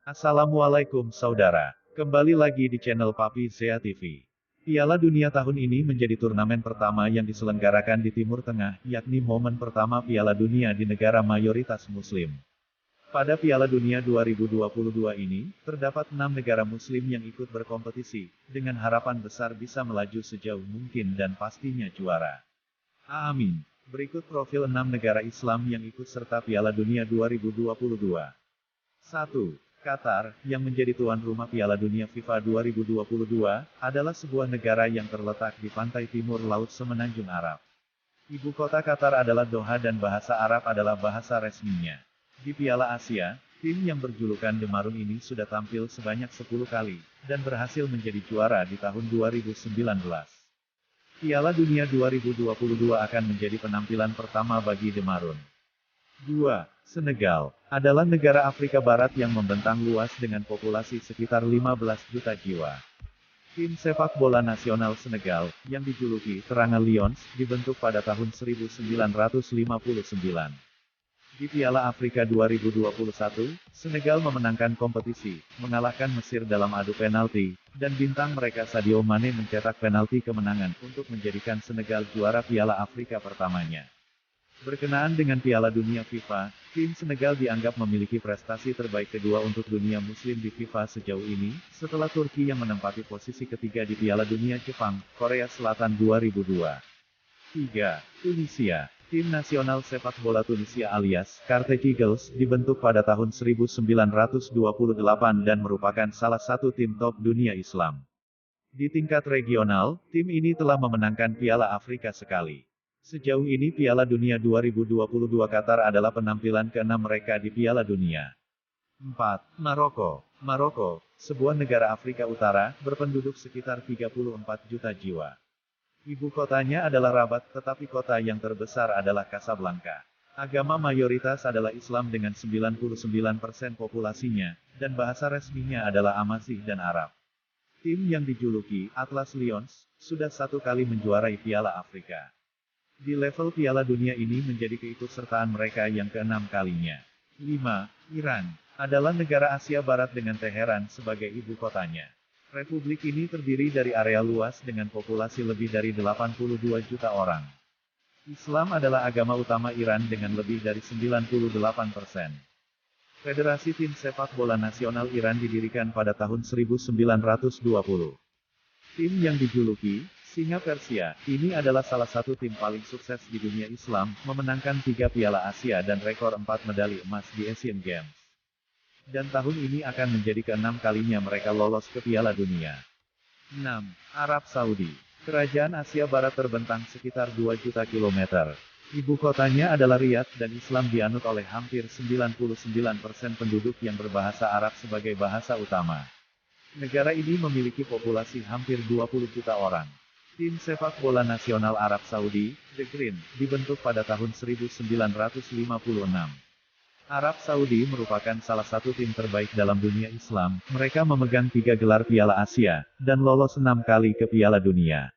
Assalamualaikum saudara, kembali lagi di channel Papi Zea TV. Piala Dunia tahun ini menjadi turnamen pertama yang diselenggarakan di Timur Tengah, yakni momen pertama Piala Dunia di negara mayoritas Muslim. Pada Piala Dunia 2022 ini, terdapat 6 negara Muslim yang ikut berkompetisi, dengan harapan besar bisa melaju sejauh mungkin dan pastinya juara. Amin. Berikut profil 6 negara Islam yang ikut serta Piala Dunia 2022. 1. Qatar, yang menjadi tuan rumah Piala Dunia FIFA 2022, adalah sebuah negara yang terletak di pantai timur Laut Semenanjung Arab. Ibu kota Qatar adalah Doha dan bahasa Arab adalah bahasa resminya. Di Piala Asia, tim yang berjulukan The Maroon ini sudah tampil sebanyak 10 kali, dan berhasil menjadi juara di tahun 2019. Piala Dunia 2022 akan menjadi penampilan pertama bagi The Maroon. 2. Senegal adalah negara Afrika Barat yang membentang luas dengan populasi sekitar 15 juta jiwa. Tim sepak bola nasional Senegal, yang dijuluki Teranga Lions, dibentuk pada tahun 1959. Di Piala Afrika 2021, Senegal memenangkan kompetisi, mengalahkan Mesir dalam adu penalti, dan bintang mereka Sadio Mane mencetak penalti kemenangan untuk menjadikan Senegal juara Piala Afrika pertamanya. Berkenaan dengan Piala Dunia FIFA, tim Senegal dianggap memiliki prestasi terbaik kedua untuk dunia muslim di FIFA sejauh ini, setelah Turki yang menempati posisi ketiga di Piala Dunia Jepang, Korea Selatan 2002. 3. Tunisia. Tim nasional sepak bola Tunisia alias Carthage Eagles dibentuk pada tahun 1928 dan merupakan salah satu tim top dunia Islam. Di tingkat regional, tim ini telah memenangkan Piala Afrika sekali. Sejauh ini Piala Dunia 2022 Qatar adalah penampilan ke-6 mereka di Piala Dunia. 4. Maroko. Maroko, sebuah negara Afrika Utara, berpenduduk sekitar 34 juta jiwa. Ibu kotanya adalah Rabat, tetapi kota yang terbesar adalah Casablanca. Agama mayoritas adalah Islam dengan 99% populasinya, dan bahasa resminya adalah Amazigh dan Arab. Tim yang dijuluki Atlas Lions, sudah 1 kali menjuarai Piala Afrika. Di level Piala Dunia ini menjadi keikutsertaan mereka yang ke-6 kalinya. 5. Iran adalah negara Asia Barat dengan Teheran sebagai ibu kotanya. Republik ini terdiri dari area luas dengan populasi lebih dari 82 juta orang. Islam adalah agama utama Iran dengan lebih dari 98%. Federasi Tim Sepak Bola Nasional Iran didirikan pada tahun 1920. Tim yang dijuluki Singa Persia, ini adalah salah satu tim paling sukses di dunia Islam, memenangkan 3 Piala Asia dan rekor 4 medali emas di Asian Games. Dan tahun ini akan menjadi ke-6 kalinya mereka lolos ke Piala Dunia. 6. Arab Saudi. Kerajaan Asia Barat terbentang sekitar 2 juta kilometer. Ibu kotanya adalah Riyadh dan Islam dianut oleh hampir 99% penduduk yang berbahasa Arab sebagai bahasa utama. Negara ini memiliki populasi hampir 20 juta orang. Tim sepak bola nasional Arab Saudi, The Green, dibentuk pada tahun 1956. Arab Saudi merupakan salah satu tim terbaik dalam dunia Islam, mereka memegang 3 gelar Piala Asia, dan lolos 6 kali ke Piala Dunia.